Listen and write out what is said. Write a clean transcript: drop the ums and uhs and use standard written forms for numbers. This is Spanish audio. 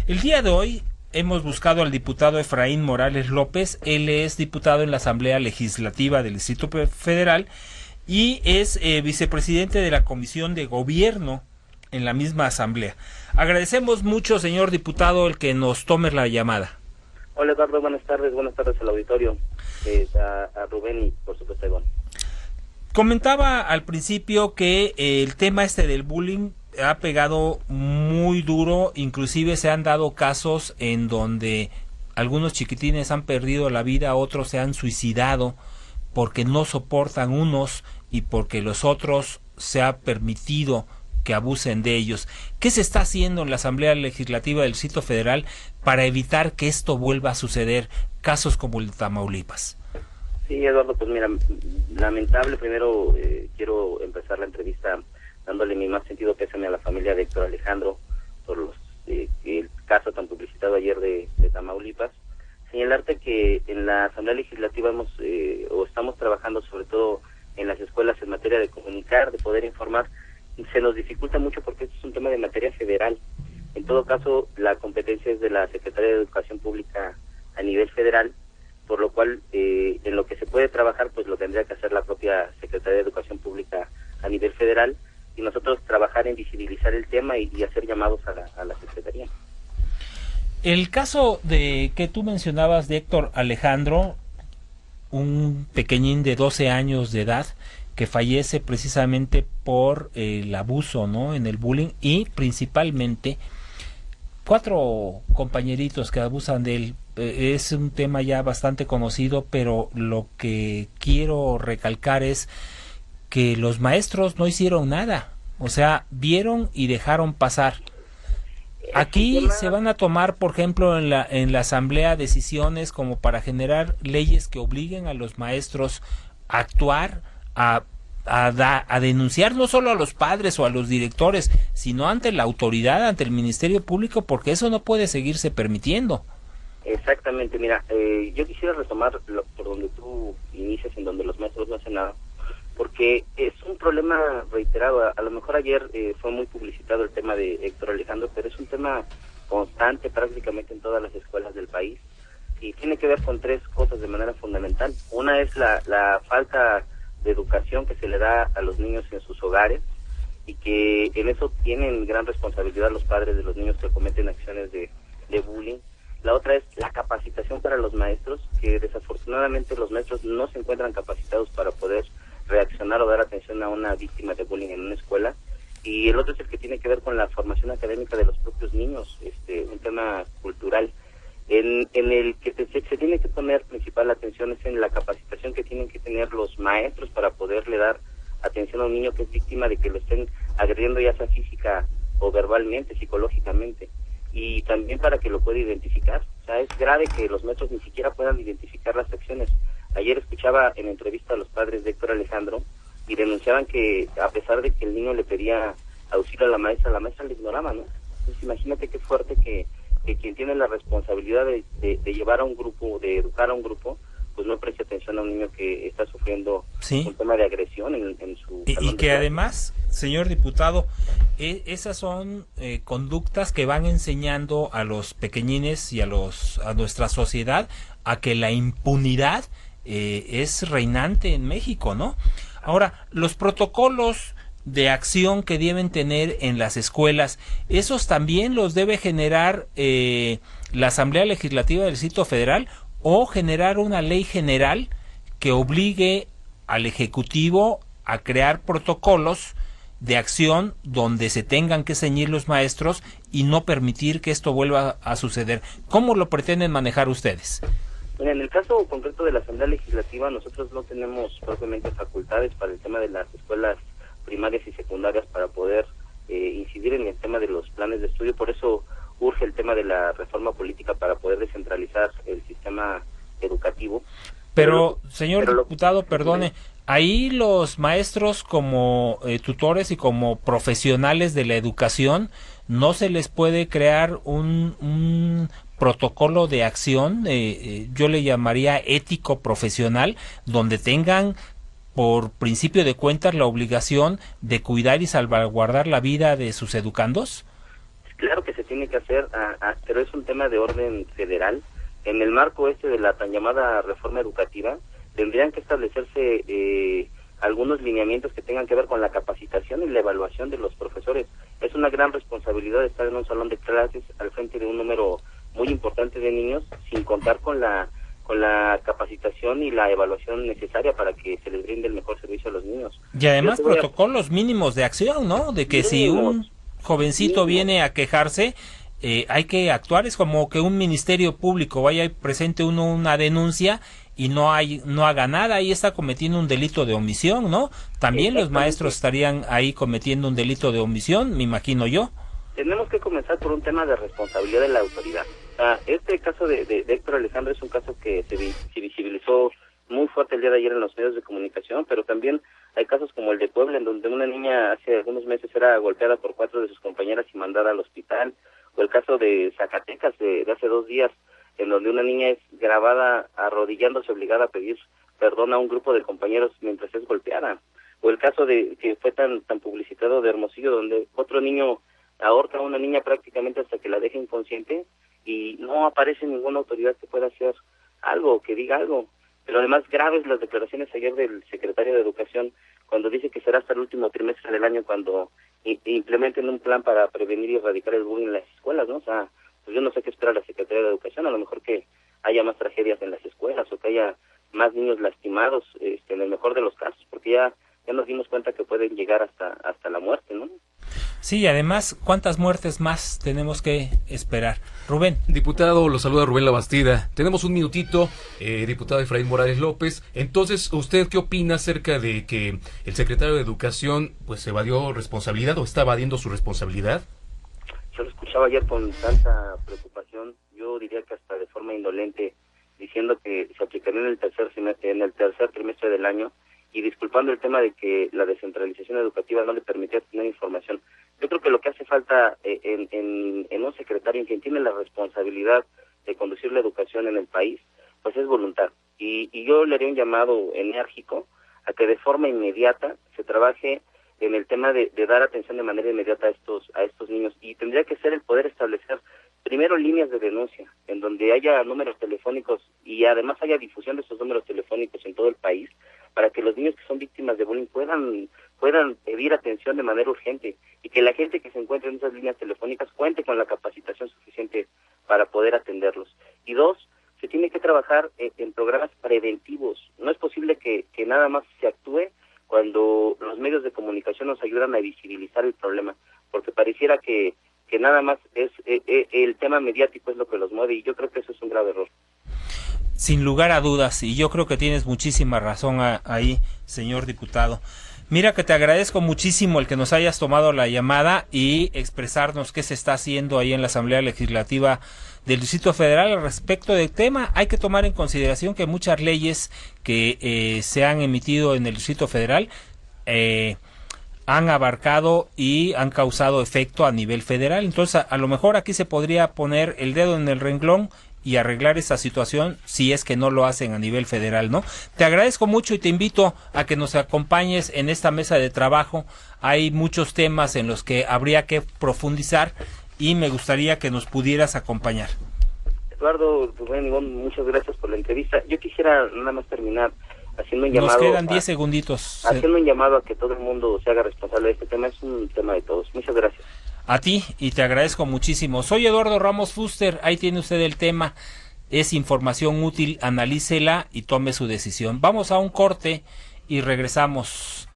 El día de hoy hemos buscado al diputado Efraín Morales López. Él es diputado en la Asamblea Legislativa del Distrito Federal y es vicepresidente de la Comisión de Gobierno en la misma asamblea. Agradecemos mucho, señor diputado, el que nos tome la llamada. Hola, Eduardo, buenas tardes al auditorio, a Rubén y por supuesto a Ivonne. Comentaba al principio que el tema del bullying ha pegado muy duro, inclusive se han dado casos en donde algunos chiquitines han perdido la vida, otros se han suicidado porque no soportan unos y porque los otros se ha permitido que abusen de ellos. ¿Qué se está haciendo en la Asamblea Legislativa del Distrito Federal para evitar que esto vuelva a suceder, casos como el de Tamaulipas? Sí, Eduardo, pues mira, lamentable. Primero quiero empezar la entrevista dándole mi más sentido pésame a la familia de Héctor Alejandro por el caso tan publicitado ayer de Tamaulipas. Señalarte que en la Asamblea Legislativa estamos trabajando sobre todo en las escuelas en materia de comunicar, de poder informar. Se nos dificulta mucho porque esto es un tema de materia federal. En todo caso, la competencia es de la Secretaría de Educación Pública a nivel federal, por lo cual en lo que se puede trabajar pues lo tendría que hacer la propia Secretaría de Educación Pública a nivel federal, y nosotros trabajar en visibilizar el tema y hacer llamados a la Secretaría. El caso de que tú mencionabas de Héctor Alejandro, un pequeñín de 12 años de edad que fallece precisamente por el abuso, ¿no?, en el bullying, y principalmente 4 compañeritos que abusan de él. Es un tema ya bastante conocido, pero lo que quiero recalcar es que los maestros no hicieron nada, o sea, vieron y dejaron pasar. Aquí se van a tomar, por ejemplo, en la asamblea decisiones como para generar leyes que obliguen a los maestros a actuar, a denunciar no solo a los padres o a los directores, sino ante la autoridad, ante el Ministerio Público, porque eso no puede seguirse permitiendo. Exactamente, mira, yo quisiera retomar por donde tú inicias, en donde los maestros no hacen nada, porque es un problema reiterado. A lo mejor ayer fue muy publicitado el tema de Héctor Alejandro, pero es un tema constante prácticamente en todas las escuelas del país, y tiene que ver con 3 cosas de manera fundamental. Una es la falta de educación que se le da a los niños en sus hogares, y que en eso tienen gran responsabilidad los padres de los niños que cometen acciones de bullying. La otra es la capacitación para los maestros, que desafortunadamente los maestros no se encuentran capacitados para poder reaccionar o dar atención a una víctima de bullying en una escuela. Y el otro es el que tiene que ver con la formación académica de los propios niños, un tema cultural. En el que se tiene que poner principal atención es en la capacitación que tienen que tener los maestros para poderle dar atención a un niño que es víctima de que lo estén agrediendo, ya sea física o verbalmente, psicológicamente, y también para que lo pueda identificar. O sea, es grave que los maestros ni siquiera puedan identificar las acciones. Ayer escuchaba en entrevista a los padres de Héctor Alejandro y denunciaban que a pesar de que el niño le pedía auxilio a la maestra le ignoraba, ¿no? Entonces imagínate qué fuerte que quien tiene la responsabilidad de llevar a un grupo, de educar a un grupo, pues no preste atención a un niño que está sufriendo un tema de agresión en su salón y que además, señor diputado, esas son conductas que van enseñando a los pequeñines y a nuestra sociedad a que la impunidad es reinante en México, ¿no? Ahora, los protocolos de acción que deben tener en las escuelas, esos también los debe generar la Asamblea Legislativa del Distrito Federal, o generar una ley general que obligue al Ejecutivo a crear protocolos de acción donde se tengan que ceñir los maestros y no permitir que esto vuelva a suceder. ¿Cómo lo pretenden manejar ustedes? Bueno, en el caso concreto de la Asamblea Legislativa, nosotros no tenemos propiamente facultades para el tema de las escuelas primarias y secundarias para poder incidir en el tema de los planes de estudio. Por eso urge el tema de la reforma política para poder descentralizar el sistema educativo. Pero señor diputado, perdone, ahí los maestros como tutores y como profesionales de la educación, ¿no se les puede crear un protocolo de acción, yo le llamaría ético profesional, donde tengan por principio de cuentas la obligación de cuidar y salvaguardar la vida de sus educandos? claro que se tiene que hacer, pero es un tema de orden federal. En el marco de la tan llamada reforma educativa, tendrían que establecerse algunos lineamientos que tengan que ver con la capacitación y la evaluación de los profesores. Es una gran responsabilidad estar en un salón de clases al frente de un número muy importante de niños, sin contar con la capacitación y la evaluación necesaria para que se les brinde el mejor servicio a los niños. Y además protocolos mínimos de acción, ¿no? De que si un jovencito viene a quejarse, hay que actuar. Es como que un ministerio público vaya y presente una denuncia y no haga nada, ahí está cometiendo un delito de omisión, ¿no? También los maestros estarían ahí cometiendo un delito de omisión, me imagino yo. Tenemos que comenzar por un tema de responsabilidad de la autoridad. Este caso de Héctor Alejandro es un caso que se visibilizó muy fuerte el día de ayer en los medios de comunicación, pero también hay casos como el de Puebla, en donde una niña hace algunos meses era golpeada por 4 de sus compañeras y mandada al hospital, o el caso de Zacatecas de hace 2 días, en donde una niña es grabada arrodillándose obligada a pedir perdón a un grupo de compañeros mientras es golpeada, o el caso de que fue tan publicitado de Hermosillo, donde otro niño ahorca a una niña prácticamente hasta que la deja inconsciente y no aparece ninguna autoridad que pueda hacer algo, que diga algo. Pero además graves las declaraciones ayer del secretario de Educación, cuando dice que será hasta el último trimestre del año cuando implementen un plan para prevenir y erradicar el bullying en las escuelas, ¿no? O sea, pues yo no sé qué espera la Secretaría de Educación, a lo mejor que haya más tragedias en las escuelas o que haya más niños lastimados, en el mejor de los casos, porque ya nos dimos cuenta que pueden llegar hasta la muerte, ¿no? Sí, y además, ¿cuántas muertes más tenemos que esperar? Rubén. Diputado, lo saluda Rubén Labastida. Tenemos un minutito, diputado Efraín Morales López. Entonces, ¿usted qué opina acerca de que el secretario de Educación pues evadió responsabilidad o está evadiendo su responsabilidad? Yo lo escuchaba ayer con tanta preocupación, yo diría que hasta de forma indolente, diciendo que se aplicaría en el tercer trimestre del año, y disculpando el tema de que la descentralización educativa no le permitía tener información. Yo creo que lo que hace falta en un secretario, en quien tiene la responsabilidad de conducir la educación en el país, pues es voluntad. Y yo le haría un llamado enérgico a que de forma inmediata se trabaje en el tema de dar atención de manera inmediata a estos niños, y tendría que ser el poder establecer primero líneas de denuncia, en donde haya números telefónicos y además haya difusión de esos números telefónicos en todo el país, para que los niños que son víctimas de bullying puedan pedir atención de manera urgente, y que la gente que se encuentre en esas líneas telefónicas cuente con la capacitación suficiente para poder atenderlos. Y 2, se tiene que trabajar en programas preventivos. No es posible que nada más se actúe cuando los medios de comunicación nos ayudan a visibilizar el problema, porque pareciera que nada más es el tema mediático es lo que los mueve, y yo creo que eso es un grave error. Sin lugar a dudas, y yo creo que tienes muchísima razón ahí, señor diputado. Mira que te agradezco muchísimo el que nos hayas tomado la llamada y expresarnos qué se está haciendo ahí en la Asamblea Legislativa del Distrito Federal al respecto del tema. Hay que tomar en consideración que muchas leyes que se han emitido en el Distrito Federal han abarcado y han causado efecto a nivel federal. Entonces, a lo mejor aquí se podría poner el dedo en el renglón y arreglar esa situación si es que no lo hacen a nivel federal, ¿no? Te agradezco mucho y te invito a que nos acompañes en esta mesa de trabajo. Hay muchos temas en los que habría que profundizar y me gustaría que nos pudieras acompañar. Eduardo, muchas gracias por la entrevista. Yo quisiera nada más terminar haciendo un llamado. Nos quedan 10 segunditos. Haciendo un llamado a que todo el mundo se haga responsable de este tema. Es un tema de todos. Muchas gracias. A ti, y te agradezco muchísimo. Soy Eduardo Ramos Fuster, ahí tiene usted el tema, es información útil, analícela y tome su decisión. Vamos a un corte y regresamos